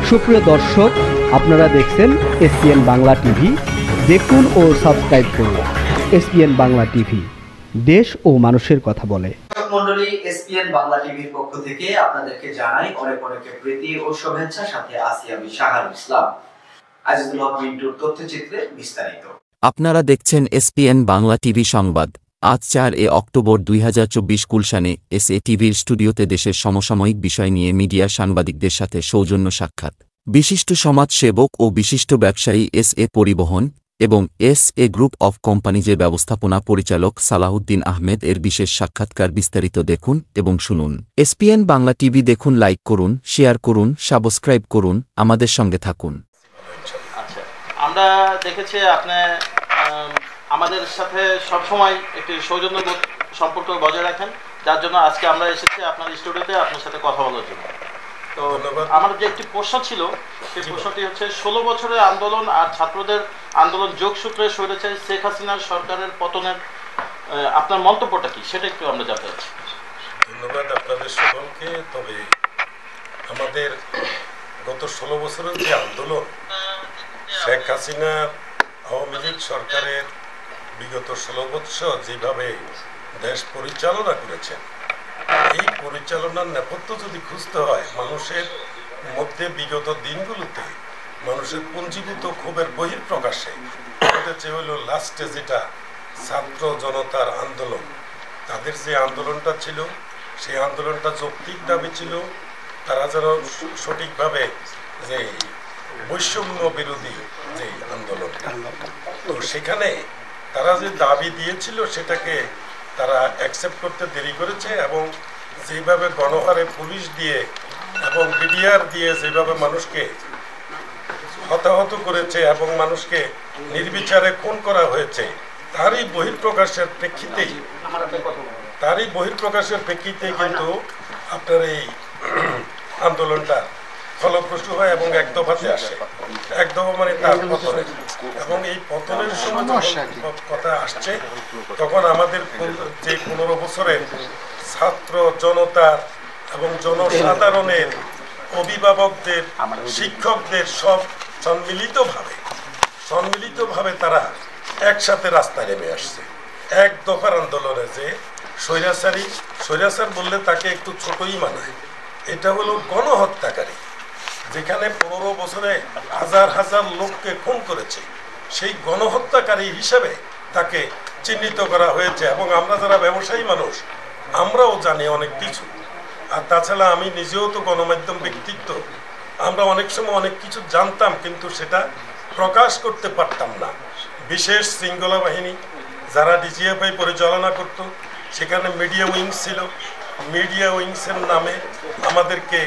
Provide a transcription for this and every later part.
সুপ্রিয় দর্শক, আপনারা দেখছেন এসপিএন বাংলা টিভি। দেখুন ও সাবস্ক্রাইব করুন এসপিএন বাংলা টিভি, দেশ ও মানুষের কথা বলে। মণ্ডলী, এসপিএন বাংলা টিভির পক্ষ থেকে আপনাদেরকে জানাই অনেক অনেক প্রীতি ও শুভেচ্ছা। সাথে আছি আমি শাহরুল ইসলাম। আজিজুল হক মিন্টুর তথ্যচিত্রে বিস্তারিত। আপনারা দেখছেন এসপিএন বাংলা টিভি সংবাদ। আজ 4 অক্টোবর 2024 গুলশানে এসএ টিভির স্টুডিওতে দেশের সমসাময়িক বিষয় নিয়ে মিডিয়া সাংবাদিকদের সাথে সৌজন্য সাক্ষাৎ। বিশিষ্ট সমাজসেবক ও বিশিষ্ট ব্যবসায়ী এসএ পরিবহন এবং এসএ গ্রুপ অফ কোম্পানিজের ব্যবস্থাপনা পরিচালক সালাহউদ্দিন আহমেদ এর বিশেষ সাক্ষাৎকার। বিস্তারিত দেখুন এবং শুনুন। এসপিএন বাংলা টিভি দেখুন, লাইক করুন, শেয়ার করুন, সাবস্ক্রাইব করুন, আমাদের সঙ্গে থাকুন। আচ্ছা, আমরা দেখেছি আপনি আমাদের সাথে সবসময় একটি সৌজন্য সম্পর্ক বজায় রাখেন, যার জন্য আজকে আমরা এসেছি আপনার স্টুডিওতে আপনার সাথে কথা বলার জন্য। তো আমার যে একটি প্রশ্ন ছিল, সেই প্রশ্নটি হচ্ছে 16 বছরের আন্দোলন আর ছাত্রদের আন্দোলন যোগসূত্রে স্বৈরাচারী শেখ হাসিনার সরকারের পতনের আপনার মন্তব্যটা কি, সেটা একটু আমরা জানতে চাচ্ছি। ধন্যবাদ আপনাদের সকলকে। তবে আমাদের গত 16 বছরের যে আন্দোলন, শেখ হাসিনা আওয়ামী লীগ সরকারের বিগত 16 বছর যেভাবে দেশ পরিচালনা করেছেন, এই পরিচালনার নেপথ্য যদি খুঁজতে হয়, মানুষের মধ্যে বিগত দিনগুলোতে মানুষের পুঞ্জীভূত ক্ষোভের বহিঃপ্রকাশে ঘটেছে হলো লাস্টে যেটা ছাত্র জনতার আন্দোলন। তাদের যে আন্দোলনটা ছিল, সেই আন্দোলনটা যৌক্তিক দাবি ছিল তারা যেন সঠিকভাবে যে বৈষম্য বিরোধী যে আন্দোলন, তো সেখানে তারা যে দাবি দিয়েছিল সেটাকে তারা অ্যাকসেপ্ট করতে দেরি করেছে এবং যেভাবে গণহারে পুলিশ দিয়ে এবং বিডিআর দিয়ে যেভাবে মানুষকে হতাহত করেছে এবং মানুষকে নির্বিচারে খুন করা হয়েছে, তারই বহিঃপ্রকাশের প্রেক্ষিতে কিন্তু আপনার এই আন্দোলনটা ফলপ্রসূ হয় এবং এক দফাতে আসে। এক দফা মানে তার পতনে, এবং এই পতনের সময় কথা আসছে তখন আমাদের যে 15 বছরের ছাত্র জনতার এবং জনসাধারণের, অভিভাবকদের, শিক্ষকদের সব সম্মিলিতভাবে তারা একসাথে রাস্তায় নেমে আসছে এক দফার আন্দোলনে। যে স্বৈরাচার বললে তাকে একটু ছোটই মানায়, এটা হলো গণহত্যাকারী, যেখানে 15 বছরে হাজার হাজার লোককে খুন করেছে, সেই গণহত্যাকারী হিসেবে তাকে চিহ্নিত করা হয়েছে। এবং আমরা যারা ব্যবসায়ী মানুষ, আমরাও জানি অনেক কিছু। আর তাছাড়া আমি নিজেও তো গণমাধ্যম ব্যক্তিত্ব, আমরা অনেক সময় অনেক কিছু জানতাম কিন্তু সেটা প্রকাশ করতে পারতাম না। বিশেষ শৃঙ্খলা বাহিনী যারা ডিজিএফআই পরিচালনা করত, সেখানে মিডিয়া উইংস ছিল। মিডিয়া উইংসের নামে আমাদেরকে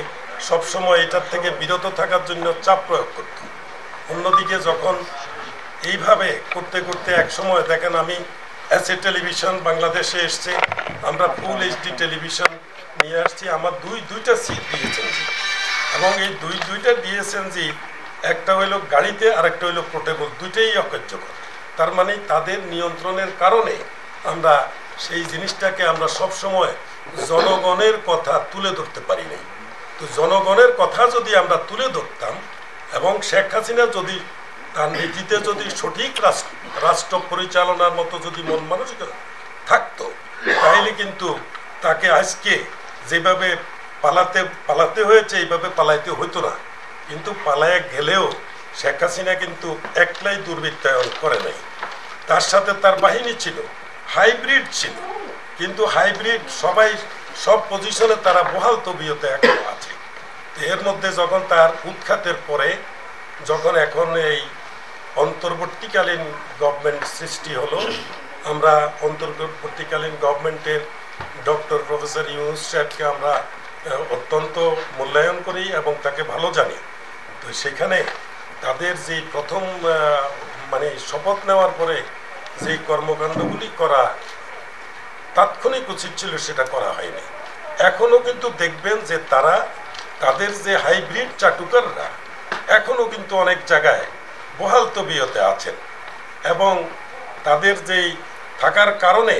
সবসময় এটার থেকে বিরত থাকার জন্য চাপ প্রয়োগ করত। অন্যদিকে যখন এইভাবে করতে করতে এক সময় দেখেন, আমি এসএ টেলিভিশন বাংলাদেশে এসছে, আমরা ফুল এইচডি টেলিভিশন নিয়ে আসছি। আমার দুইটা সিট দিয়েছেন জি, এবং এই দুইটা দিয়েছেন জি, একটা হইলো গাড়িতে আর একটা হইলো পোর্টেবল, দুইটাই অকার্যকর। তার মানে তাদের নিয়ন্ত্রণের কারণে আমরা সেই জিনিসটাকে আমরা সবসময় জনগণের কথা তুলে ধরতে পারি নাই। তো জনগণের কথা যদি আমরা তুলে ধরতাম এবং শেখ হাসিনা যদি তার নীতিতে যদি সঠিক রাষ্ট্র পরিচালনার মতো যদি মন মানসিকতা থাকতো, তাহলে কিন্তু তাকে আজকে যেভাবে পালাতে হয়েছে এইভাবে পালাইতে হতো না। কিন্তু পালায় গেলেও শেখ হাসিনা কিন্তু একলাই দুর্বৃত্তায়ন করে নাই, তার সাথে তার বাহিনী ছিল, হাইব্রিড ছিল। কিন্তু হাইব্রিড সব পজিশনে তারা বহাল তবিয়তে এখন আছে। তো এর মধ্যে যখন তার উৎখাতের পরে যখন এখন এই অন্তর্বর্তীকালীন গভর্নমেন্ট সৃষ্টি হলো, আমরা অন্তর্বর্তীকালীন গভর্নমেন্টের ডক্টর প্রফেসর ইউনূস সাহেবকে আমরা অত্যন্ত মূল্যায়ন করি এবং তাকে ভালো জানি। তো সেখানে তাদের যে প্রথম মানে শপথ নেওয়ার পরে যে কর্মকাণ্ডগুলি করা তাৎক্ষণিক উচিত ছিল, সেটা করা হয়নি। এখনও কিন্তু দেখবেন যে তাদের যে হাইব্রিড চাটুকাররা এখনও কিন্তু অনেক জায়গায় বহাল তবিয়তে আছেন, এবং তাদের যেই থাকার কারণে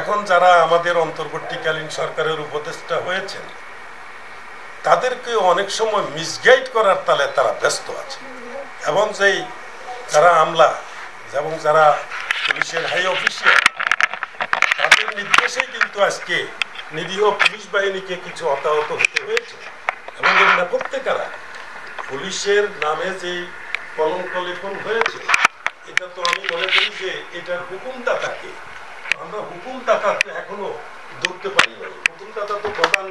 এখন যারা আমাদের অন্তর্বর্তীকালীন সরকারের উপদেষ্টা হয়েছেন, তাদেরকে অনেক সময় মিসগাইড করার তালে তারা ব্যস্ত আছে। এবং যেই যারা আমলা এবং যারা পুলিশের হাই অফিসিয়াল, তাদের নির্দেশেই কিন্তু আজকে নিরীহ পুলিশ বাহিনীকে কিছু হতাহত হতে হয়েছে। এবং এর নেপথ্যে কারা? পুলিশের নামে যে কলঙ্ক লেখন হয়েছে, এটা তো আমি মনে করি যে এটার হুকুমদাতাকে আমরা হুকুমদাতা এখনো ধরতে পারি না। হুকুমদাতা তো প্রধান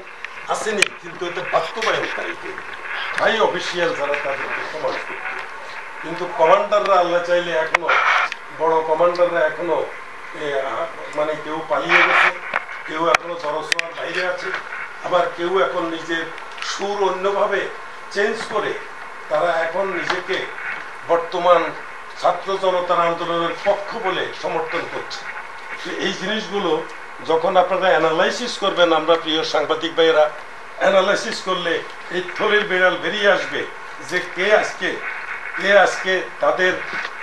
আসেনি, কিন্তু এটা বাস্তবায়নকারীকে হাই অফিসিয়াল যারা তাদেরকে সমাজ করতে। কিন্তু কমান্ডাররা আল্লাহ চাইলে এখনো বড় কমান্ডাররা এখনো মানে কেউ পালিয়ে গেছে, কেউ এখনো জড়সড়ার বাইরে আছে, আবার কেউ এখন নিজের সুর অন্যভাবে চেঞ্জ করে তারা এখন নিজেকে বর্তমান ছাত্র জনতার আন্দোলনের পক্ষ বলে সমর্থন করছে। এই জিনিসগুলো যখন আপনারা অ্যানালাইসিস করবেন, আমরা প্রিয় সাংবাদিক ভাইয়েরা অ্যানালাইসিস করলে এই থলের বিড়াল বেরিয়ে আসবে যে কে আজকে তাদের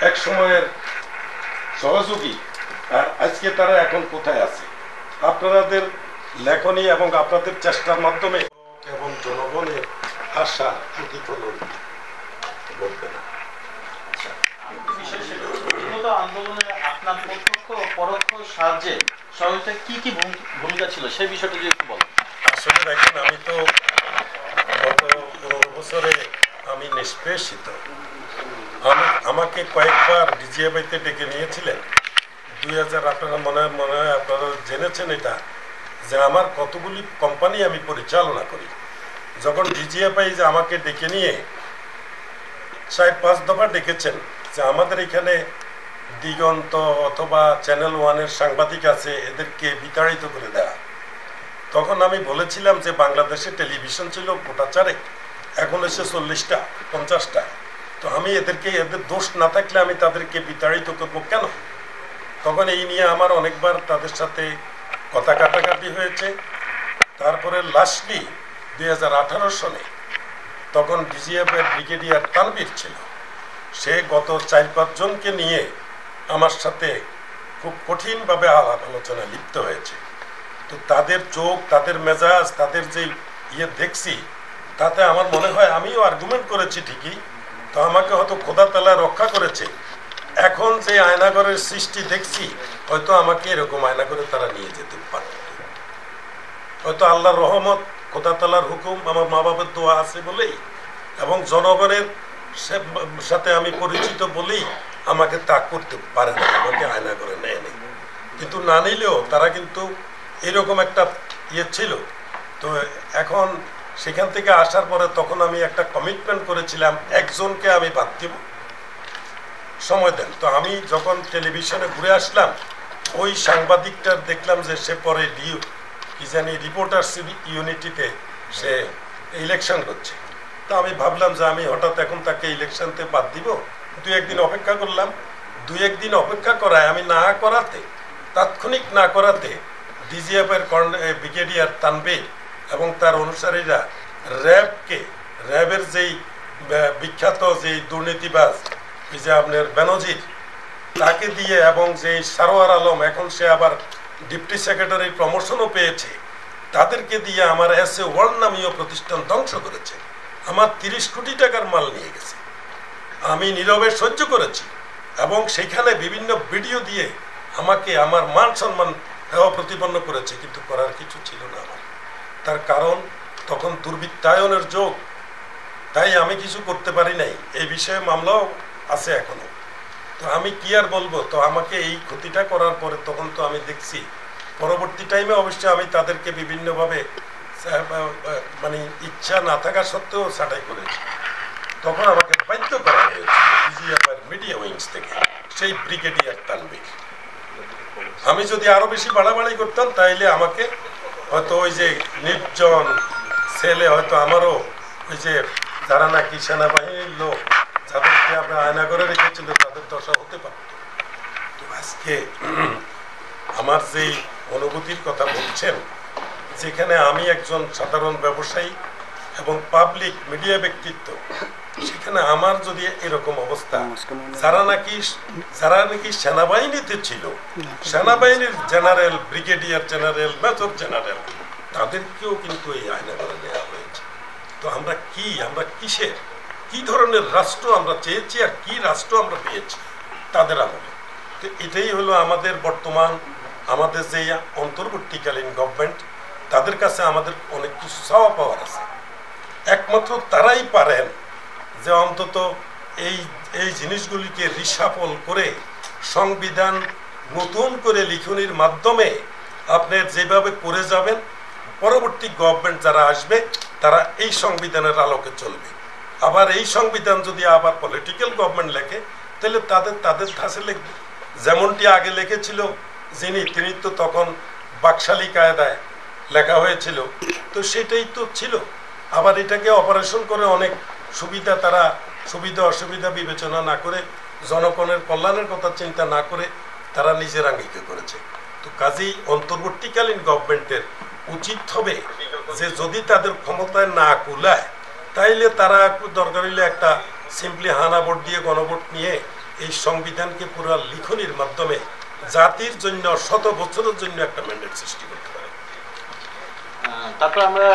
এক সময়ের সহযোগী আর আজকে তারা এখন কোথায় আছে। আপনাদের লেখনী এবং আপনাদের চেষ্টার মাধ্যমে এবং জনগণের আশা প্রতিফলন ঘটবে না। আন্দোলনে আপনার প্রত্যক্ষ ও পরোক্ষ সাহায্যে সহযোগিতা কি ভূমিকা ছিল সেই বিষয়টা যদি একটু বলেন। আসলে দেখেন, আমি তো গত 15 বছরে আমি নিষ্পেষিত। আমাকে কয়েকবার ডিজিএফআইতে ডেকে নিয়েছিলেন। 2000 আপনারা মনে হয় আপনারা জেনেছেন এটা, যে আমার কতগুলি কোম্পানি আমি পরিচালনা করি। যখন ডিজিএফআই যে আমাকে ডেকে নিয়ে 4-5 দফা ডেকেছেন যে আমাদের এখানে দিগন্ত অথবা চ্যানেল 1-এর সাংবাদিক আছে, এদেরকে বিতাড়িত করে দেয়া। তখন আমি বলেছিলাম যে বাংলাদেশে টেলিভিশন ছিল গোটা 4, এখন এসে 40টা 50টা। তো আমি এদের দোষ না থাকলে আমি তাদেরকে বিতাড়িত করবো কেন? তখন এই নিয়ে আমার অনেকবার তাদের সাথে কথা কাটাকাটি হয়েছে। তারপরে লাস্টলি 2018 সনে তখন ডিজিএফের ব্রিগেডিয়ার তানবীর ছিল, সে গত 4-5 জনকে নিয়ে আমার সাথে খুব কঠিনভাবে আলাপ আলোচনায় লিপ্ত হয়েছে। তো তাদের চোখ, তাদের মেজাজ, তাদের যে দেখছি, তাতে আমার মনে হয় আমিও আর্গুমেন্ট করেছি ঠিকই, তো আমাকে হয়তো খোদা তাআলা রক্ষা করেছে। এখন যে আয়নাগরের সৃষ্টি দেখছি, হয়তো আমাকে এরকম আয়নাগরে তারা নিয়ে যেতে পারে। হয়তো আল্লাহর রহমত, খোদা তাআলার হুকুম, আমার মা বাবার দোয়া আছে বলেই এবং জনগণের সাথে আমি পরিচিত বলেই আমাকে তা করতে পারে না, আমাকে আয়নাগরে নেয় নেই। কিন্তু না নিলেও তারা কিন্তু এরকম একটা ছিল। তো এখন সেখান থেকে আসার পরে তখন আমি একটা কমিটমেন্ট করেছিলাম, একজনকে আমি বাদ দিব, সময় দেন। তো আমি যখন টেলিভিশনে ঘুরে আসলাম, ওই সাংবাদিকটার দেখলাম যে সে পরে রিপোর্টার্স ইউনিটিতে সে ইলেকশন করছে। তো আমি ভাবলাম যে আমি হঠাৎ এখন তাকে ইলেকশনতে বাদ দিব, 2-1 দিন অপেক্ষা করলাম। 2-1 দিন অপেক্ষা করায় আমি তাৎক্ষণিক না করাতে ডিজিএফের ব্রিগেডিয়ার তানবীর এবং তার অনুসারীরা র্যাবের যেই বিখ্যাত যেই দুর্নীতিবাজ এই যে আপনার বেনজির, তাকে দিয়ে এবং যে সারোয়ার আলম, এখন সে আবার ডিপটি সেক্রেটারির প্রমোশনও পেয়েছে, তাদেরকে দিয়ে আমার এসএ ওয়ার্ল্ড নামীয় প্রতিষ্ঠান ধ্বংস করেছে। আমার 30 কোটি টাকার মাল নিয়ে গেছে। আমি নীরবে সহ্য করেছি এবং সেখানে বিভিন্ন ভিডিও দিয়ে আমাকে আমার মান সম্মান প্রতিপন্ন করেছে, কিন্তু করার কিছু ছিল না আমার। তার কারণ তখন দুর্বৃত্তায়নের যোগ, তাই আমি কিছু করতে পারি নাই। এই বিষয়ে মামলাও আছে এখনো। তো আমি কি আর বলবো। তো আমাকে এই ক্ষতিটা করার পরে তখন তো আমি দেখছি পরবর্তী টাইমে অবশ্যই আমি তাদেরকে বিভিন্নভাবে মানে ইচ্ছা না থাকা সত্ত্বেও ছাঁটাই করেছি। তখন আমাকে বাধ্য করা হয়েছে মিডিয়া উইংস থেকে, সেই ব্রিগেডিয়ার তানবীর। আমি যদি আরো বেশি বাড়াবাড়ি করতাম তাইলে আমাকে হয়তো ওই যে নির্জন ছেলে, হয়তো আমারও ওই যে যারা নাকি সেনাবাহিনীর লোক, যাদেরকে আমরা আয়না করে রেখেছিল, তাদের দশা হতে পারত। তো আজকে আমার যেই অনুভূতির কথা বলছেন, যেখানে আমি একজন সাধারণ ব্যবসায়ী এবং পাবলিক মিডিয়া ব্যক্তিত্ব, সেখানে আমার যদি এরকম অবস্থা, যারা নাকি সেনাবাহিনীতে ছিল, সেনাবাহিনীর general, brigadier general, major general, তাদেরকেও কিন্তু এই আয়না করে দেওয়া হয়েছে। তো আমরা কিসের কি ধরনের রাষ্ট্র আমরা চেয়েছি আর কি রাষ্ট্র আমরা পেয়েছি তাদের আমলে। তো এটাই হলো আমাদের বর্তমান আমাদের যে অন্তর্বর্তীকালীন গভর্নমেন্ট, তাদের কাছে আমাদের অনেক কিছু চাওয়া পাওয়ার আছে। একমাত্র তারাই পারেন যে অন্তত এই জিনিসগুলিকে রিসাফল করে সংবিধান নতুন করে লিখনির মাধ্যমে আপনি যেভাবে করে যাবেন, পরবর্তী গভর্নমেন্ট যারা আসবে তারা এই সংবিধানের আলোকে চলবে। আবার এই সংবিধান যদি আবার পলিটিক্যাল গভর্নমেন্ট লেখে তাহলে তাদের ধাঁচে লিখবে। যেমনটি আগে লিখেছিল তিনি তো তখন বাকশালী কায়দায় লেখা হয়েছিল, তো সেটাই তো ছিল। আবার এটাকে অপারেশন করে অনেক সুবিধা অসুবিধা বিবেচনা না করে, জনগণের কল্যাণের কথা চিন্তা না করে তারা নিজের আঙ্গিকে করেছে। তো কাজেই অন্তর্বর্তীকালীন গভর্নমেন্টের উচিত হবে যে যদি তাদের ক্ষমতায় না কুলায় তাইলে তারা দরকার হইলে একটা সিম্পলি হানা ভোট দিয়ে গণভোট নিয়ে এই সংবিধানকে পুরো লিখনির মাধ্যমে জাতির জন্য 100 বছরের জন্য একটা ম্যান্ডেট সৃষ্টি করতে পারে। তারপর আমরা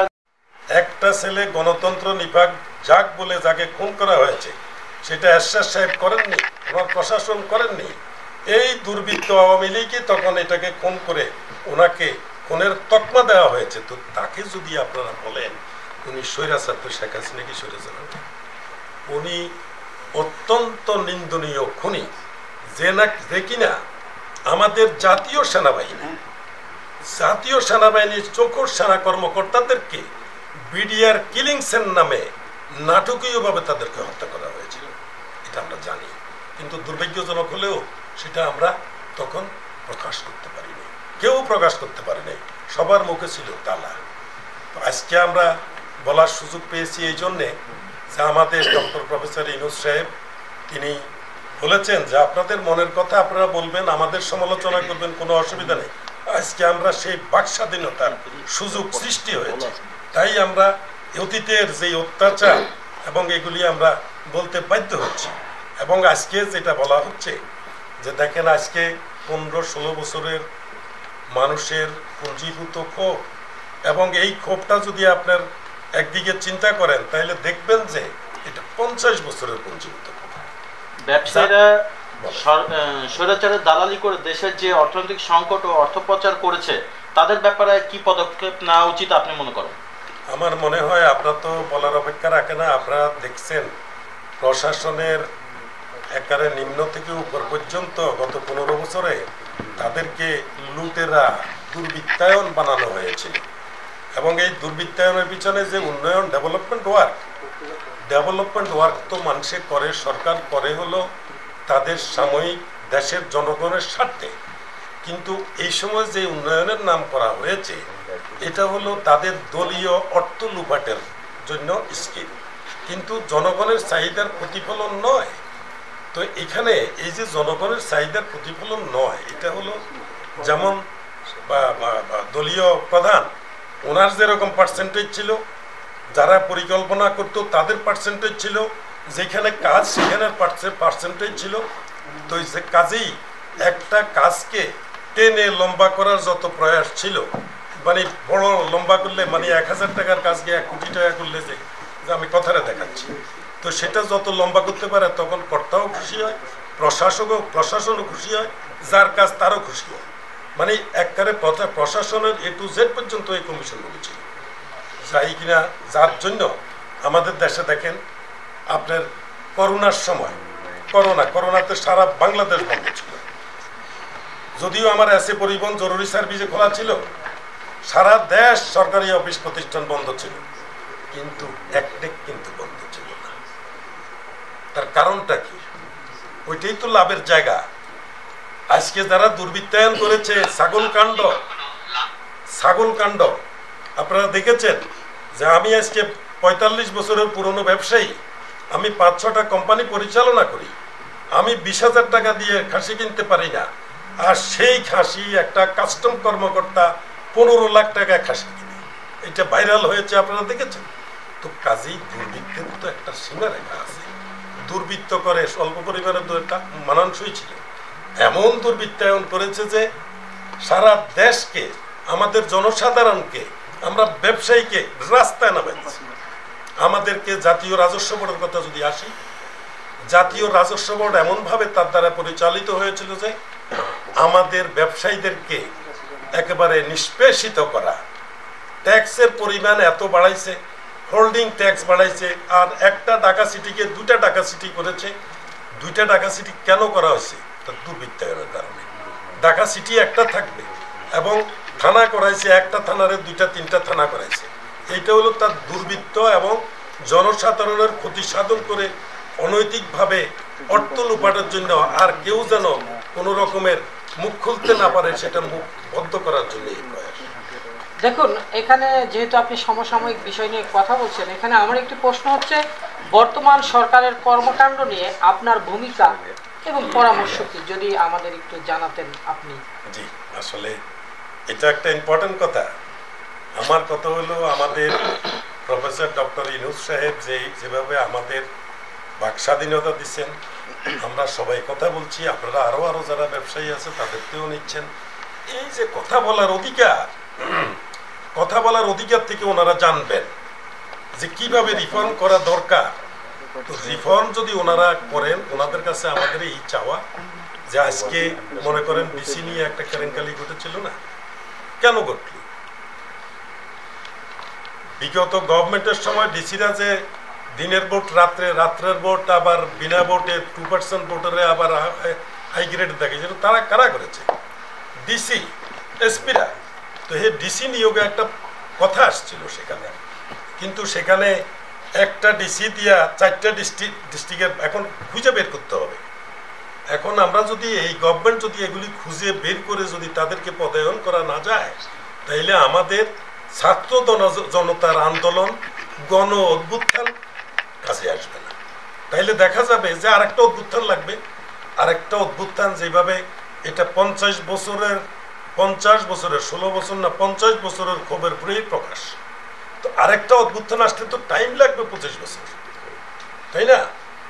একটা ছেলে গণতন্ত্র নিভাগ যাক বলে যাকে খুন করা হয়েছে সেটা এরশাদ সাহেব করেননি, ওনার প্রশাসন করেননি। এই দুর্বৃত্ত আওয়ামী লীগই তখন এটাকে খুন করে ওনাকে খুনের তকমা দেওয়া হয়েছে। তো তাকে যদি আপনারা বলেন উনি স্বৈরাচার, তো শেখ হাসিনা কি স্বৈরাচার? উনি অত্যন্ত নিন্দনীয় খুনি, যে কিনা আমাদের জাতীয় সেনাবাহিনীর চোখর সেনা কর্মকর্তাদেরকে বিডিআর কিলিংসের নামে নাটকীয়ভাবে তাদেরকে হত্যা করা হয়েছিল। এটা আমরা জানি, কিন্তু দুর্ভাগ্যজনক হলেও সেটা আমরা তখন প্রকাশ করতে পারিনি, কেউ প্রকাশ করতে পারেনি, সবার মুখে ছিল তালা। আজকে আমরা বলার সুযোগ পেয়েছি এই জন্যে যে আমাদের ডক্টর প্রফেসর ইউনূস সাহেব তিনি বলেছেন যে আপনাদের মনের কথা আপনারা বলবেন, আমাদের সমালোচনা করবেন, কোনো অসুবিধা নেই। আজকে আমরা সেই বাক স্বাধীনতার সুযোগ সৃষ্টি হয়েছে, তাই আমরা অতীতের যে অত্যাচার এবং এগুলি আমরা বলতে বাধ্য হচ্ছি। এবং আজকে যেটা বলা হচ্ছে যে দেখেন আজকে 15-16 বছরের মানুষের পুঞ্জীভূত ক্ষোভ, এবং এই ক্ষোভটা যদি আপনার একদিকে চিন্তা করেন তাহলে দেখবেন যে এটা 50 বছরের পুঞ্জীভূত ক্ষোভ। ব্যবসায়ীরা স্বৈরাচারের দালালি করে দেশের যে অর্থনৈতিক সংকট ও অর্থ পাচার করেছে তাদের ব্যাপারে কি পদক্ষেপ নেওয়া উচিত আপনি মনে করেন? আমার মনে হয় আপনারা তো বলার অপেক্ষা রাখে না। আপনারা দেখছেন প্রশাসনের একেবারে নিম্ন থেকে উপর পর্যন্ত গত 15 বছরে তাদেরকে লুটেরা দুর্বৃত্তায়ন বানানো হয়েছিল, এবং এই দুর্বৃত্তায়নের পিছনে যে উন্নয়ন ডেভেলপমেন্ট ওয়ার্ক তো মানুষে করে, সরকার করে হলো তাদের সাময়িক দেশের জনগণের স্বার্থে, কিন্তু এই সময় যে উন্নয়নের নাম করা হয়েছে এটা হলো তাদের দলীয় অর্থ লুপাটের জন্য স্কিম, কিন্তু জনগণের চাহিদার প্রতিফলন নয়। তো এখানে এই যে জনগণের চাহিদার প্রতিফলন নয়, এটা হলো যেমন দলীয় প্রধান ওনার যেরকম পার্সেন্টেজ ছিল, যারা পরিকল্পনা করত তাদের পার্সেন্টেজ ছিল, যেখানে কাজ সেখানে পার্সেন্টেজ ছিল। তো কাজেই একটা কাজকে টেনে লম্বা করার যত প্রয়াস ছিল, মানে বড় লম্বা করলে মানে 1000 টাকার কাজকে 1 কোটি টাকা করলে যে আমি কথাটা দেখাচ্ছি, তো সেটা যত লম্বা করতে পারে তখন কর্তাও খুশি হয়, প্রশাসনও খুশি হয়, যার কাজ তারও খুশি হয়। মানে একবারে প্রশাসনের A to Z পর্যন্ত এই কমিশনগুলো ছিল, যাই কিনা যার জন্য আমাদের দেশে দেখেন আপনার করোনার সময় করোনাতে সারা বাংলাদেশ বন্ধ ছিল, যদিও আমার এসএ পরিবহন জরুরি সার্ভিসে খোলা ছিল, সারা দেশ সরকারি অফিস প্রতিষ্ঠান বন্ধ ছিল, কিন্তু একটেক কিন্তু বন্ধ ছিল না। তার কারণটা কি? ওইটাই তো লাভের জায়গা। আজকে যারা দুর্বৃত্তায়ন করেছে ছাগল কাণ্ড আপনারা দেখেছেন যে আমি আজকে 45 বছরের পুরনো ব্যবসায়ী, আমি 5-6টা কোম্পানি পরিচালনা করি, আমি 20,000 টাকা দিয়ে খাসি কিনতে পারি না, আর সেই খাসি একটা কাস্টম কর্মকর্তা 15 লাখ টাকায় খাসি কিনে, এটা ভাইরাল হয়েছে, আপনারা দেখেছেন। তো কাজেই দুর্বৃত্তের তো একটা সীমারেখা আছে, দুর্বৃত্ত করে স্বল্প পরিবারের তো একটা মানানসই ছিল, এমন দুর্বৃত্তায়ন করেছে যে সারা দেশকে, আমাদের জনসাধারণকে, আমরা ব্যবসায়ীকে রাস্তায় নামাইছি। আমাদেরকে জাতীয় রাজস্ব বোর্ডের কথা যদি আসি, জাতীয় রাজস্ব বোর্ড এমনভাবে তার দ্বারা পরিচালিত হয়েছিল যে আমাদের ব্যবসায়ীদেরকে একেবারে নিষ্পেষিত করা, ট্যাক্সের পরিমাণ এত বাড়াইছে, হোল্ডিং ট্যাক্স বাড়াইছে, আর একটা ঢাকা সিটিকে 2টা ঢাকা সিটি করেছে। 2টা ঢাকা সিটি কেন করা হয়েছে? তার দুর্বৃত্তায়নের কারণে। ঢাকা সিটি একটা থাকবে এবং থানা করাইছে, একটা থানারে 2টা 3টা থানা করাইছে। এইটা হলো তার দুর্বৃত্ত এবং জনসাধারণের ক্ষতি সাধন করে অনৈতিকভাবে অর্থ লুপাটের জন্য আর কেউ যেন কোনো রকমের মুখ খুলতে না পারে সেটা মুখ বন্ধ করার জন্য এই প্রয়াস। দেখুন, এখানে যেহেতু আপনি সমসাময়িক বিষয় নিয়ে কথা বলছেন, এখানে আমার একটি প্রশ্ন হচ্ছে, বর্তমান সরকারের কর্মকাণ্ড নিয়ে আপনার ভূমিকা এবং পরামর্শ কি, যদি আমাদের একটু জানাতেন আপনি। জি, আসলে এটা একটা ইম্পর্টেন্ট কথা। আমার কথা হলো, আমাদের প্রফেসর ডক্টর ইউনূস সাহেব যেভাবে আমাদের বাক স্বাধীনতা দিচ্ছেন, আমরা সবাই কথা বলছি, আপনারা আরো যারা ব্যবসায়ী আছে তাদেরকেও নিচ্ছেন। এই যে কথা বলার অধিকার থেকে ওনারা জানবেন যে কিভাবে রিফর্ম করা দরকার। তো রিফর্ম যদি ওনারা করেন, ওনাদের কাছে আমাদের এই চাওয়া যে আজকে মনে করেন ডিসি নিয়ে একটা কেলেঙ্কারি ঘটেছিল না, কেন ঘটল? বিগত গভর্নমেন্টের সময় ডিসিরা যে দিনের ভোট রাত্রের ভোট, আবার বিনা ভোটে 2% ভোটারে আবার হাই গ্রেড দেখে, তারা কারা করেছে? ডিসি, এসপিরা। তো হে ডিসি নিয়োগে একটা কথা আসছিল সেখানে, কিন্তু সেখানে একটা ডিসি দিয়া 4টা ডিস্ট্রিক্টের এখন খুঁজে বের করতে হবে। এখন আমরা যদি এই গভর্নমেন্ট যদি এগুলি খুঁজে বের করে যদি তাদেরকে পদায়ন করা না যায়, তাইলে আমাদের ছাত্র জনতার আন্দোলন, গণ অভ্যুত্থান কাছে আসবে না। তাইলে দেখা যাবে যে আরেকটা অভ্যুত্থান লাগবে, আরেকটা অভ্যুত্থান যেভাবে এটা 50 বছরের 16 বছর না 50 বছরের ক্ষোভের পরেই প্রকাশ। তো আরেকটা অভ্যুত্থান আসতে তো টাইম লাগবে 25 বছর, তাই না?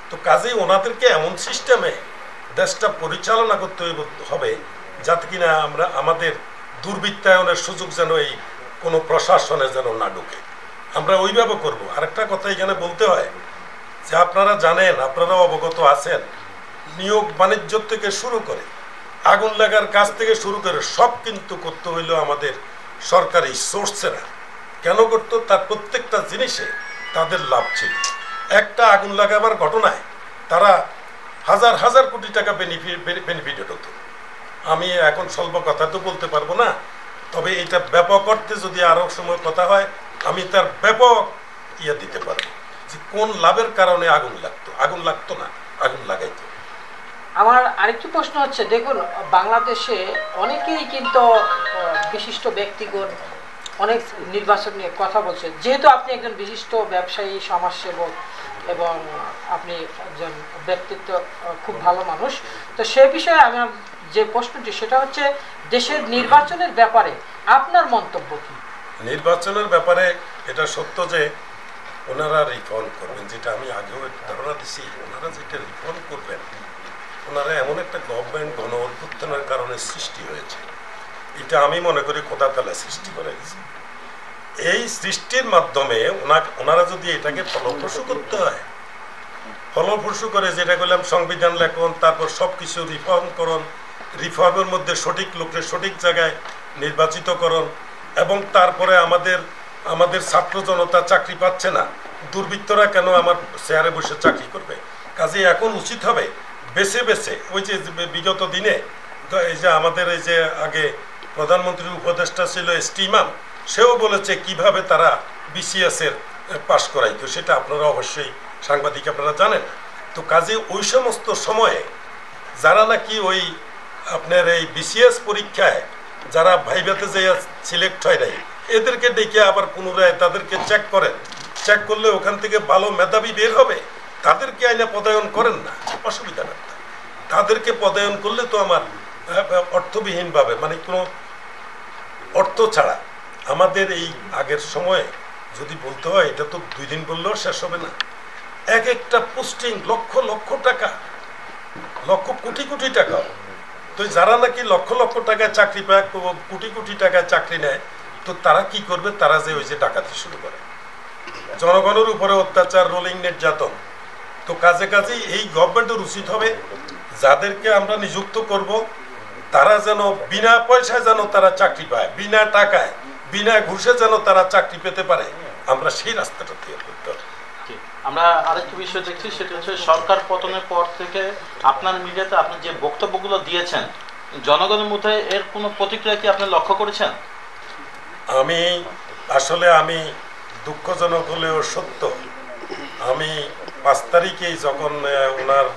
তো কাজেই ওনাদেরকে এমন সিস্টেমে দেশটা পরিচালনা করতে হবে যাতে কিনা আমরা আমাদের দুর্বৃত্তায়নের সুযোগ যেন এই কোনো প্রশাসনে যেন না ঢুকে, আমরা ওইভাবে করব। আরেকটা কথা এখানে বলতে হয় যে আপনারা জানেন, আপনারাও অবগত আছেন, নিয়োগ বাণিজ্য থেকে শুরু করে আগুন লাগার কাজ থেকে শুরু করে সব কিন্তু করতে হইলো আমাদের সরকারি সোর্সেরা। কেন করতো? তার প্রত্যেকটা জিনিসে তাদের লাভ ছিল। একটা আগুন লাগাবার ঘটনায় তারা হাজার হাজার কোটি টাকা বেনিফিটেড হতো। আমি এখন স্বল্প কথা তো বলতে পারবো না, তবে এটা ব্যাপক অর্থে যদি আরো সময় কথা হয় আমি তার ব্যাপক দিতে পারবো যে কোন লাভের কারণে আগুন লাগতো না, আগুন লাগাইতো। আমার আরেকটি প্রশ্ন হচ্ছে, দেখুন বাংলাদেশে অনেকেই কিন্তু বিশিষ্ট ব্যক্তিগণ অনেক নির্বাচন নিয়ে কথা বলছে। যেহেতু আপনি একজন বিশিষ্ট ব্যবসায়ী, সমাজসেবক এবং আপনি একজন ব্যক্তিত্ব খুব ভালো মানুষ, তো সে বিষয়ে আমার যে প্রশ্নটি সেটা হচ্ছে, দেশের নির্বাচনের ব্যাপারে আপনার মন্তব্য কি? নির্বাচনের ব্যাপারে এটা সত্য যে ওনারা রিফর্ম করবেন, যেটা আমি আগেও ধারণা দিছি। ওনারা যেটা রিফর্ম করবেন, ওনারা এমন একটা গভর্নমেন্ট গণ অভ্যুত্থানের কারণে সৃষ্টি হয়েছে, এটা আমি মনে করি খোদা তাআলা সৃষ্টি করে গেছে। এই সৃষ্টির মাধ্যমে ওনারা যদি এটাকে ফলপ্রসূ করতে হয়, ফলপ্রসূ করে যেটা বললাম সংবিধান লেখন, তারপর সবকিছু রিফর্ম করুন, রিফর্মের মধ্যে সঠিক লোককে সঠিক জায়গায় নির্বাচিত করুন, এবং তারপরে আমাদের ছাত্র জনতা চাকরি পাচ্ছে না, দুর্বৃত্তরা কেন আমার চেয়ারে বসে চাকরি করবে? কাজে এখন উচিত হবে বেছে বেছে, ওই যে বিগত দিনে এই যে আমাদের এই যে আগে প্রধানমন্ত্রীর উপদেষ্টা ছিল স্টিমাম, সেও বলেছে কিভাবে তারা বিসিএস এর পাশ করাইতো, সেটা আপনারা অবশ্যই সাংবাদিক আপনারা জানেন। তো কাজে ওই সমস্ত সময়ে যারা নাকি ওই আপনার এই বিসিএস পরীক্ষায় যারা ভাইভাতে যে সিলেক্ট হয় নাই, এদেরকে ডেকে আবার পুনরায় তাদেরকে চেক করেন, চেক করলে ওখান থেকে ভালো মেধাবী বের হবে, তাদেরকে আইনে পদায়ন করেন না, অসুবিধা না। তাদেরকে পদায়ন করলে তো আমার অর্থবিহীনভাবে, মানে কোনো অর্থ ছাড়া আমাদের এই আগের সময়ে যদি বলতে হয়, এটা তো 2 দিন বললেও শেষ হবে না। এক একটা পোস্টিং লক্ষ লক্ষ টাকা, লক্ষ কোটি কোটি টাকা। তো যারা নাকি লক্ষ লক্ষ টাকায় চাকরি পায়, কোটি কোটি টাকায় চাকরি নেয়, তো তারা কি করবে? তারা যে ওই যে ডাকাতি শুরু করে, জনগণের উপরে অত্যাচার, রোলিং নির্যাতন। তো কাজে কাজেই এই গভর্নমেন্টের উচিত হবে যাদেরকে আমরা নিযুক্ত করব তারা যেন বিনা পয়সায় যেন তারা চাকরি পায়, বিনা টাকায়, বিনা ঘুষে যেন তারা চাকরি পেতে পারে। আমরা সেই রাস্তাটা তৈরি করতে হবে। আমরা আরেকটি বিষয় দেখছি, সেটা হচ্ছে সরকার পতনের পর থেকে আপনার মিডিয়াতে আপনি যে বক্তব্যগুলো দিয়েছেন, জনগণের মধ্যে এর কোনো প্রতিক্রিয়া কি আপনি লক্ষ্য করেছেন? আমি দুঃখজনক হলেও সত্য, আমি 5 তারিখেই যখন ওনার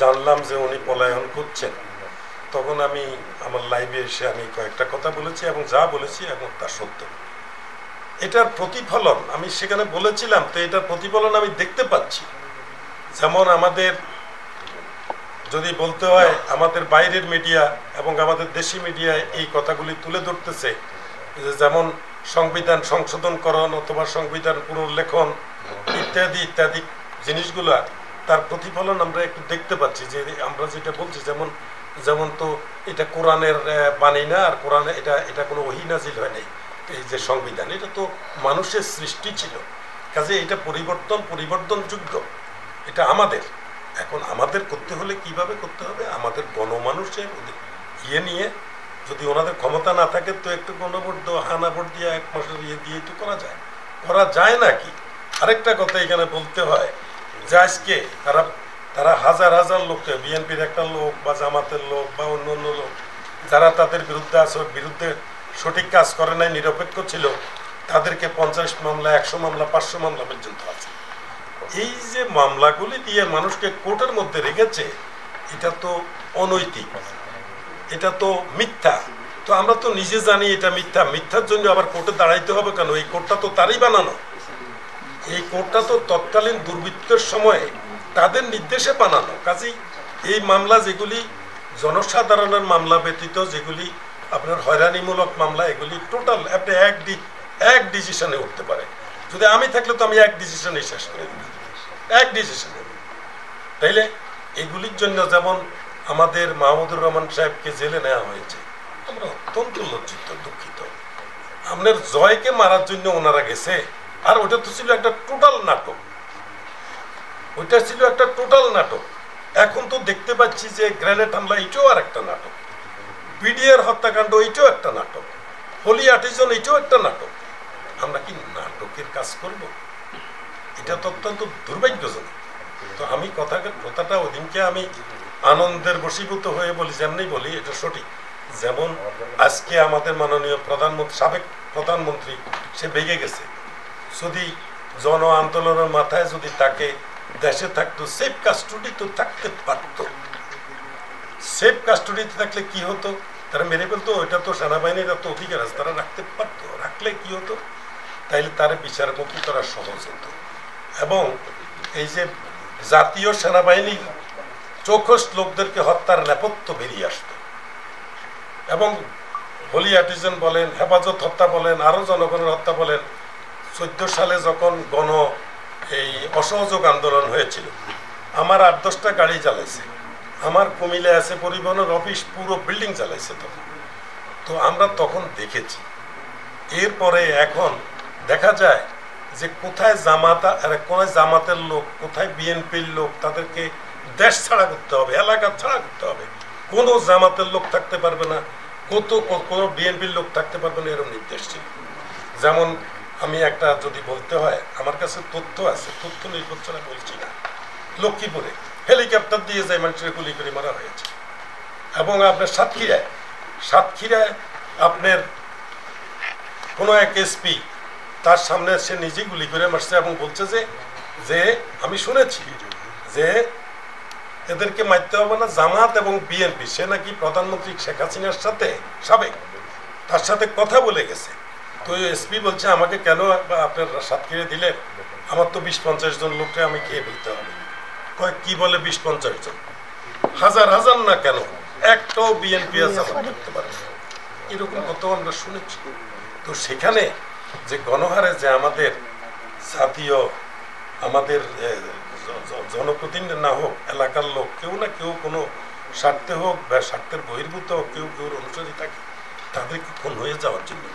জানলাম যে উনি পলায়ন করছেন, তখন আমি আমার লাইভে এসে আমি কয়েকটা কথা বলেছি এবং যা বলেছি এবং তা সত্য। এটার প্রতিফলন আমি সেখানে বলেছিলাম, তো এটার প্রতিফলন আমি দেখতে পাচ্ছি। যেমন আমাদের যদি বলতে হয়, আমাদের বাইরের মিডিয়া এবং আমাদের দেশি মিডিয়া এই কথাগুলি তুলে ধরতেছে, যেমন সংবিধান সংশোধনকরণ অথবা সংবিধান পুনর্লেখন ইত্যাদি ইত্যাদি জিনিসগুলা, তার প্রতিফলন আমরা একটু দেখতে পাচ্ছি। যে আমরা যেটা বলছি, যেমন তো এটা কোরআনের বাণী না, আর কোরআনে এটা কোনো ওহী নাজিল হয় নাই। এই যে সংবিধান, এটা তো মানুষের সৃষ্টি ছিল, কাজে এটা পরিবর্তনযোগ্য। এটা আমাদের এখন আমাদের করতে হলে কিভাবে করতে হবে, আমাদের গণমানুষের নিয়ে, যদি ওনাদের ক্ষমতা না থাকে তো একটু গণভোট দেওয়া, হানা ভোট দিয়ে 1 মাসের দিয়ে তো করা যায় নাকি। আরেকটা কথা এখানে বলতে হয় যে আজকে তারা হাজার হাজার লোককে, বিএনপির একটা লোক বা জামাতের লোক বা অন্য লোক যারা তাদের বিরুদ্ধে সঠিক কাজ করে নাই, নিরপেক্ষ ছিল, তাদেরকে 50 মামলা, 100 মামলা, 500 মামলা পর্যন্ত আছে। এই যে মামলাগুলি দিয়ে মানুষকে কোর্টের মধ্যে রেখেছে, এটা তো অনৈতিক, এটা তো মিথ্যা। তো আমরা তো নিজে জানি এটা মিথ্যার জন্য আবার কোর্টে দাঁড়াইতে হবে কেন? এই কোর্টটা তো তারই বানানো, এই কোর্টটা তো তৎকালীন দুর্বৃত্তের সময়ে তাদের নির্দেশে বানানো। কাজেই এই মামলা যেগুলি জনসাধারণের মামলা ব্যতীত যেগুলি আপনার হয়রানিমূলক মামলা, এগুলি টোটাল আপনি এক ডিসিশনে উঠতে পারে। যদি আমি থাকলে তো আমি এক ডিসিশনে শেষ করে দিতাম, এক ডিসিশনে। তাইলে এগুলির জন্য যেমন আমাদের মাহমুদুর রহমান সাহেবকে জেলে নেওয়া হয়েছে, আমরা অত্যন্ত লজ্জিত, দুঃখিত। আপনার জয়কে মারার জন্য ওনারা গেছে, আর ওটা তো ছিল একটা টোটাল নাটক, এখন তো দেখতে পাচ্ছি যে গ্রেনেড হামলা, এটাও আর একটা নাটক, বিডিআর হত্যাকাণ্ড, এটাও একটা নাটক, হোলি আর্টিজান, এটাও একটা নাটক। আমরা কি নাটকের কাজ করব? এটা তো অত্যন্ত দুর্ভাগ্যজনক। তো আমি কথাটা ওদিনকে আমি আনন্দের বশীভূত হয়ে বলি, যেমনি বলি এটা সঠিক। যেমন আজকে আমাদের মাননীয় সাবেক প্রধানমন্ত্রী সে বেগে গেছে, যদি জন আন্দোলনের মাথায় যদি তাকে দেশে থাকতো, সেফ কাস্টডি তো থাকতে পারতো। সেফ কাস্টডিতে থাকলে কি হতো? তারা মেরে ফেলতো, ওইটা তো সেনাবাহিনীর এত অধিকার আছে, তারা রাখতে পারতো। রাখলে কি হতো? তাইলে তার বিচারমুখী করা সহজ হতো। এবং এই যে জাতীয় সেনাবাহিনীর চৌখস লোকদেরকে হত্যার নেপথ্য বেরিয়ে আসতো, এবং হোলি আর্টিজান বলেন, হেফাজত হত্যা বলেন, আরো জনগণের হত্যা বলেন। 14 সালে যখন এই অসহযোগ আন্দোলন হয়েছিল, আমার 8-10টা গাড়ি জ্বালাইছে, আমার কুমিল্লা আছে পরিবহনের অফিস, পুরো বিল্ডিং জ্বালাইছে তখন। তো আমরা তখন দেখেছি। এরপরে এখন দেখা যায় যে কোথায় জামাতের লোক, কোথায় বিএনপির লোক, তাদেরকে দেশ ছাড়া করতে হবে, এলাকা ছাড়া করতে হবে। কোনো জামাতের লোক থাকতে পারবে না, কোনো বিএনপির লোক থাকতে পারবে না, এরকম নির্দেশ ছিল। যেমন আমি একটা যদি বলতে হয়, আমার কাছে তথ্য আছে, তথ্য নির্বাচনে বলছি না, লক্ষ্মীপুরে হেলিকপ্টার দিয়ে যায় মানুষের গুলি করে মারা হয়েছে। এবং আপনার সাতক্ষীরায় আপনার কোনো এক এসপি তার সামনে সে নিজেই গুলি করে মারছে, এবং বলছে যে আমি শুনেছি যে এদেরকে মারতে হবে না, জামাত এবং বিএনপি, সে নাকি প্রধানমন্ত্রী শেখ হাসিনার সাথে সাবেক, তার সাথে কথা বলে গেছে। তো এসপি বলছে আমাকে কেন আপনার সাতক্ষীরা দিলেন, আমার তো 20-50 জন লোককে আমি খেয়ে ফেলতে হবে। কি বলে 20-50 জন? হাজার হাজার না, কেন একটাও বিএনপি আছে আমার করতে পারে, এরকম কত আমরা শুনেছি। তো সেখানে যে গণহারে যে আমাদের জাতীয়, আমাদের জনপ্রতিনিধি না হোক, এলাকার লোক কেউ না কেউ কোনো স্বার্থে হোক বা স্বার্থের বহির্ভূত হোক, কেউ অনুসারী থাকে, তাদেরকে খুন হয়ে যাওয়ার জন্য,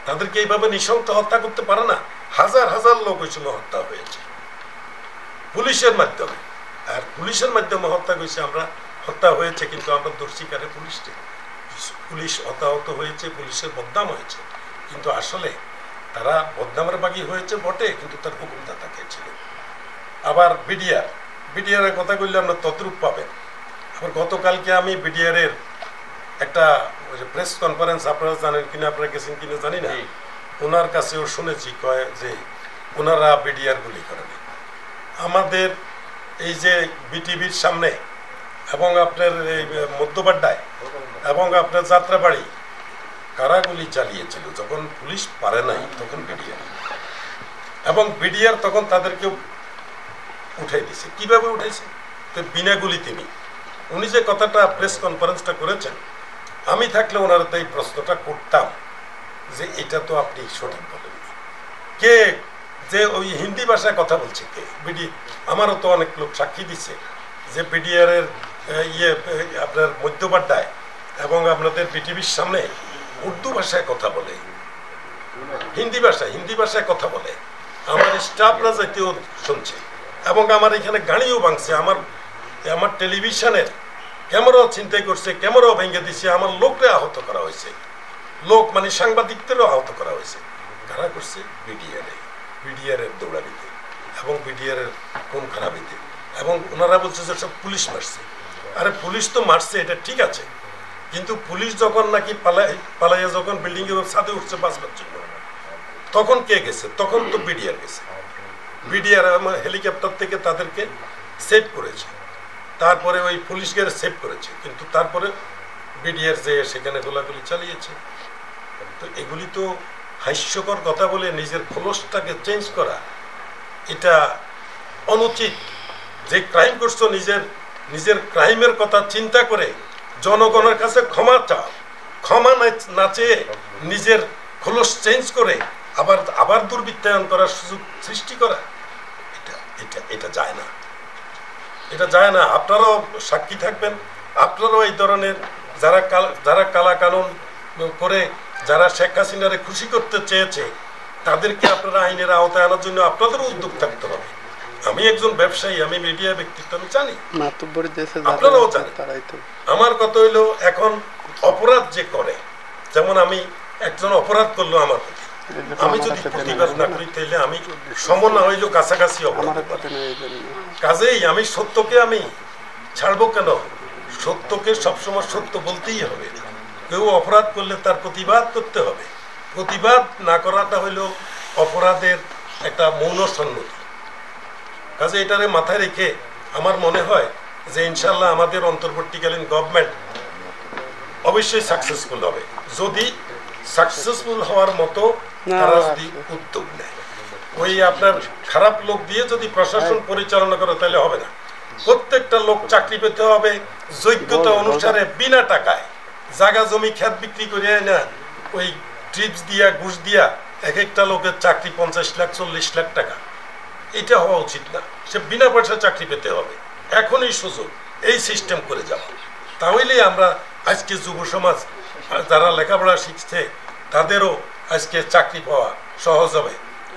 তাদেরকে এইভাবে নৃশংস হত্যা করতে পারে না। হাজার হাজার লোক ওই সময় হত্যা হয়েছে পুলিশের মাধ্যমে। আর পুলিশের মাধ্যমে হত্যা হয়েছে, কিন্তু আমরা দোষ স্বীকারে পুলিশ হতাহত হয়েছে, পুলিশের বদনাম হয়েছে, কিন্তু আসলে তারা বদনামের বাগী হয়েছে বটে, কিন্তু তার হুকুমদাতা কে ছিল। আবার বিডিআরের কথা বললে আমরা তদ্রূপ পাবেন। আবার গতকালকে আমি বিডিআরের একটা প্রেস কনফারেন্স, আপনারা জানেন কিনা, আপনারা গেছেন কিনা জানি না, ওনার কাছেও শুনেছি কয় যে ওনারা বিডিআর গুলি করেনি। আমাদের এই যে বিটিভির সামনে এবং আপনার এই মধ্যবাড্ডায় এবং আপনার যাত্রাবাড়ি কারা গুলি চালিয়েছিল যখন পুলিশ পারে নাই, তখন বিডিআর, এবং বিডিআর তখন তাদেরকে উঠাই দিছে। কিভাবে উঠেছে? তো বিনা গুলিতে। উনি যে কথাটা প্রেস কনফারেন্সটা করেছেন, আমি থাকলে ওনার তো এই প্রশ্নটা করতাম যে এটা তো আপনি সঠিক বলেন, কে যে ওই হিন্দি ভাষায় কথা বলছে কে? আমারও তো অনেক লোক সাক্ষী দিচ্ছে যে বিডিআরের আপনার মধ্যবাড্ডায় এবং আপনাদের বিটিভির সামনে উর্দু ভাষায় কথা বলে, হিন্দি ভাষায় কথা বলে। আমার স্টাফরা যাইতেও শুনছে, এবং আমার এখানে গাড়িও ভাঙছে, আমার টেলিভিশনের ক্যামেরাও ছিনতাই করছে, ক্যামেরাও ভেঙে দিচ্ছে, আমার লোকরে আহত করা হয়েছে, লোক মানে সাংবাদিকদেরও আহত করা হয়েছে। কারা করছে? বিডিআরের দৌড়াবিতে এবং বিডিআরের কোন খারাপিতে, এবং ওনারা বলছে যে সব পুলিশ মারছে। আরে পুলিশ তো মারছে, এটা ঠিক আছে, কিন্তু পুলিশ যখন নাকি পালাইয়া যখন বিল্ডিং এর ছাদে উঠছে বাঁচবার জন্য, তখন কে গেছে? তখন তো বিডিআর গেছে। বিডিআর হেলিকপ্টার থেকে তাদেরকে সেভ করেছে, তারপরে ওই পুলিশ গিয়ে সেভ করেছে, কিন্তু তারপরে বিডিআর যে সেখানে গোলাগুলি চালিয়েছে। তো এগুলি তো হাস্যকর কথা বলে নিজের খোলসটাকে চেঞ্জ করা, এটা অনুচিত। যে ক্রাইম করছো নিজের ক্রাইমের কথা চিন্তা করে জনগণের কাছে ক্ষমা চাও, ক্ষমা না চেয়ে নিজের খোলস চেঞ্জ করে আবার দুর্বৃত্তায়ন করার সুযোগ সৃষ্টি করা, এটা যায় না, এটা যায় না। আপনারাও সাক্ষী থাকবেন, আপনারাও এই ধরনের যারা কালা কানুন করে যারা শেখ হাসিনারে খুশি করতে চেয়েছে, তাদেরকে আপনারা আইনের আওতায় আনার জন্য আপনাদেরও উদ্যোগ থাকতে হবে। আমি একজন ব্যবসায়ী, আমি মিডিয়া ব্যক্তিত্ব, আমি জানি, আপনারাও জানেন। আমার কথা হইলো, এখন অপরাধ যে করে, যেমন আমি একজন অপরাধ করলো আমার প্রতি, আমি যদি প্রতিবাদ না করি তাহলে আমি সম না হইলেও কাছাকাছি অপরাধ। কাজেই আমি সত্যকে আমি ছাড়বো কেন? সত্যকে সবসময় সত্য বলতেই হবে। কেউ অপরাধ করলে তার প্রতিবাদ করতে হবে। প্রতিবাদ না করাটা হইল অপরাধের একটা মৌন সন্মতি। কাজে এটারে মাথায় রেখে আমার মনে হয় যে ইনশাল্লাহ আমাদের অন্তর্বর্তীকালীন গভর্নমেন্ট অবশ্যই সাকসেসফুল হবে, যদি সাকসেসফুল হওয়ার মতো তারা যদি উদ্যোগ নেয়। ওই আপনার খারাপ লোক দিয়ে যদি প্রশাসন পরিচালনা করে তাহলে হবে না। প্রত্যেকটা লোক চাকরি পেতে হবে যোগ্যতা অনুসারে, বিনা টাকায়। জায়গা জমি খেত বিক্রি করে না ওই ট্রিপস দিয়া ঘুষ দিয়া এক একটা লোকের চাকরি 50 লাখ 40 লাখ টাকা, এটা হওয়া উচিত না। সে বিনা পয়সা চাকরি পেতে হবে, এখনই সুযোগ, এই সিস্টেম করে যাওয়া। তাহলেই আমরা আজকে যুব সমাজ যারা লেখাপড়া শিখছে তাদেরও আজকে চাকরি পাওয়া সহজ হবে।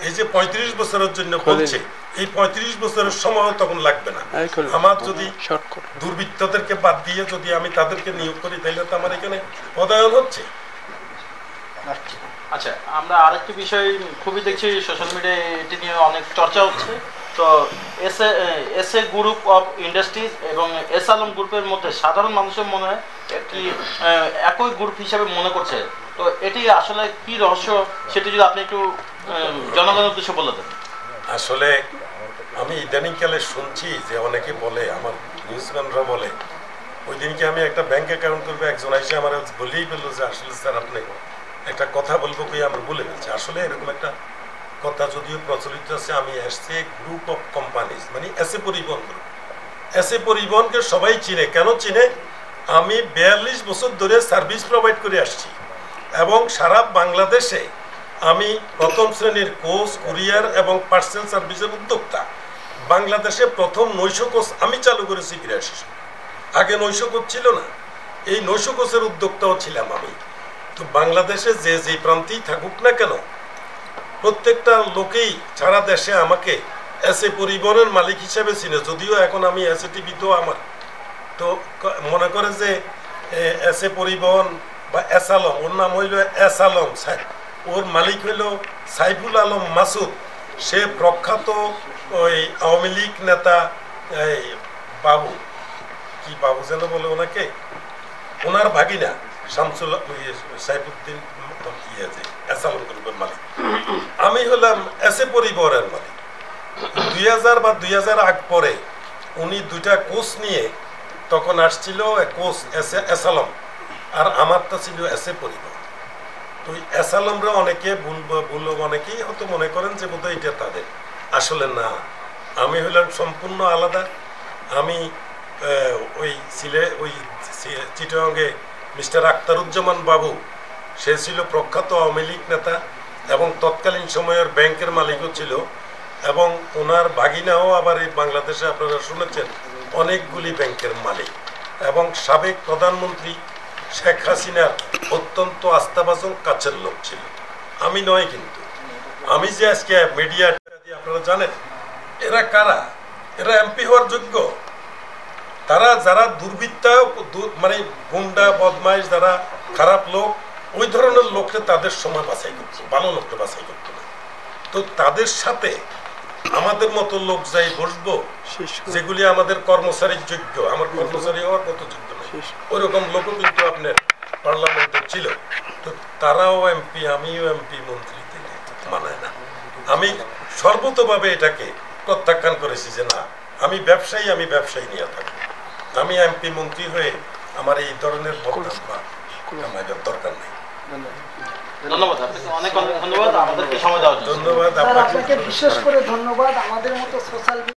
এই যে 35 বছরের জন্য বলছে, এই 35 বছরের সময় তখন লাগবে না। আমার যদি দুর্বৃত্তদেরকে বাদ দিয়ে যদি আমি তাদেরকে নিয়োগ করি তাহলে তো আমার এখানে পদায়ন হচ্ছে। আচ্ছা, আমরা আরেকটি বিষয় খুবই দেখছি সোশ্যাল মিডিয়ায়, এটি নিয়ে অনেক চর্চা হচ্ছে। তো S A group of industries এবং এস আলম গ্রুপের মধ্যে সাধারণ মানুষের মনে হয় একটি একই গ্রুপ হিসাবে মনে করছে। তো এটি আসলে কি রহস্য, সেটি যদি আপনি একটু জনগণের উদ্দেশ্যে বলে দেন। আসলে আমি ইদানিংকালে শুনছি যে অনেকে বলে, আমার নিউজম্যানরা বলে, ওই দিনকে আমি একটা ব্যাংক অ্যাকাউন্ট করবো, একজন এসে আমার বলেই বললো যে আসলে স্যার আপনি একটা কথা বলবো কি আমরা বলে ফেলছি। আসলে এরকম একটা কথা যদিও প্রচলিত আছে, আমি এসছি গ্রুপ অফ কোম্পানিজ, মানে এসএ পরিবহন গ্রুপ। এসএ পরিবহনকে সবাই চিনে, কেন চিনে? আমি 42 বছর ধরে সার্ভিস প্রোভাইড করে আসছি, এবং সারা বাংলাদেশে আমি প্রথম শ্রেণীর কোচ, কুরিয়ার এবং পার্সেল সার্ভিসের উদ্যোক্তা। বাংলাদেশে প্রথম নৈশ কোচ আমি চালু করেছি 82। আগে নৈশ কোচ ছিল না, এই নৈশ কোচের উদ্যোক্তাও ছিলাম আমি। তো বাংলাদেশে যে প্রান্তেই থাকুক না কেন, প্রত্যেকটা লোকেই সারা দেশে আমাকে এসএ পরিবহনের মালিক হিসেবে চিনে, যদিও এখন আমি এসএ টিভিতেও আমার তো মনে করে যে এসএ পরিবহন বা এস আলম, ওর নাম হইল এস আলম, ওর মালিক হইল সাইফুল আলম মাসুদ। সে প্রখ্যাত ওই আওয়ামী লীগ নেতা বাবু, কি বাবু যেন বলে ওনাকে, ওনার ভাগিনা শামসুল সাইফুদ্দিন এস আলম গ্রুপের মালিক। আমি হলাম এসএ পরিবহনের মালিক। 2000 বা 2000 আগ পরে উনি দুইটা কোচ নিয়ে তখন আসছিল, কোচ এস আলম আর আমারটা ছিল এসএ পরিবহন। তো এস আলমরা অনেকে অনেকেই হয়তো মনে করেন যে বোধহয় এটা তাদের, আসলে না, আমি হলাম সম্পূর্ণ আলাদা। আমি ওই চিটাগাংয়ে মিস্টার আখতারুজ্জামান বাবু, সে ছিল প্রখ্যাত আওয়ামী লীগ নেতা এবং তৎকালীন সময়ের ব্যাংকের মালিকও ছিল, এবং ওনার ভাগিনাও আবার এই বাংলাদেশে আপনারা শুনেছেন অনেকগুলি ব্যাংকের মালিক, এবং সাবেক প্রধানমন্ত্রী শেখ হাসিনার অত্যন্ত আস্থাভাজন কাছের লোক ছিল। আমি নয়, কিন্তু আমি যে আজকে মিডিয়া আপনারা জানেন এরা কারা, এরা এমপি হওয়ার যোগ্য। তারা যারা দুর্বৃত্তা, মানে গুন্ডা বদমাইশ, যারা খারাপ লোক, ওই ধরনের লোককে তাদের সময় বাছাই করতো, ভালো লোককে বাছাই করতো না। তো তাদের সাথে আমাদের মতো লোক যাই বসবো, যেগুলি আমাদের কর্মচারীর যোগ্য, আমার কর্মচারী হওয়ার মতো যোগ্য না, ওইরকম লোকও কিন্তু আপনার পার্লামেন্টে ছিল। তো তারাও এমপি, আমিও এমপি, মন্ত্রী থেকে মানায় না। আমি সর্বতভাবে এটাকে প্রত্যাখ্যান করেছি যে না, আমি ব্যবসায়ী নিয়ে থাকবো। আমি এমপি মন্ত্রী হয়ে আমার এই ধরনের বদনাম বা কামাইবার দরকার নেই। ধন্যবাদ আপনাকে, অনেক অনেক ধন্যবাদ আমাদেরকে সময় দেওয়ার জন্য। ধন্যবাদ আপনাকে, বিশেষ করে ধন্যবাদ আমাদের মতো সোশ্যাল